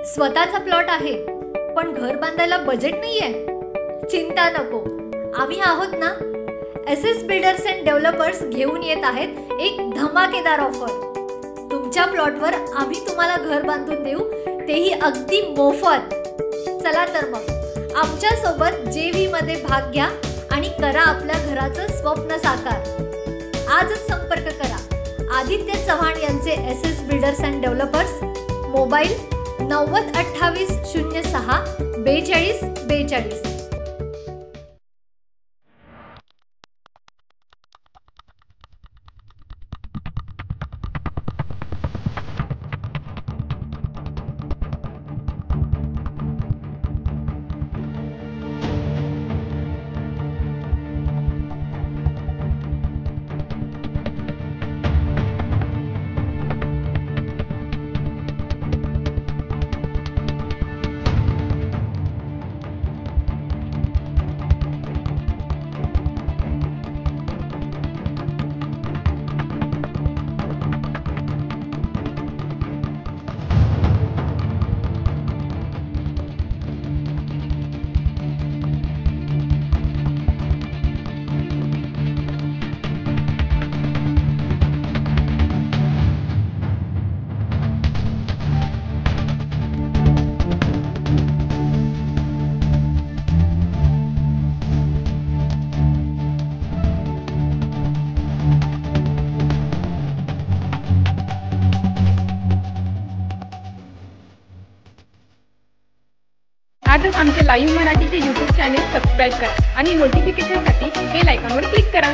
स्वतःचा प्लॉट आहे पण घर बांधायला बजेट नाहीये? चिंता नको, आम्ही आहोत ना। एसएस बिल्डर्स अँड डेव्हलपर्स घेऊन येत आहेत एक धमाकेदार ऑफर। तुमच्या प्लॉटवर आम्ही तुम्हाला घर बांधून देऊ, तेही अगदी मोफत। चला तर मग आमच्या सोबत जेव्ही मध्ये भाग घ्या आणि करा आपल्या घराचं स्वप्न साकार। आजच संपर्क करा आदित्य चव्हाण यांचे SS builders and developers. Mobile 90 28 06 42 42। आजच आमचे लाईव्ह मराठीचे YouTube चॅनेल सबस्क्राईब करा आणि नोटिफिकेशनसाठी बेल आयकॉनवर क्लिक करा।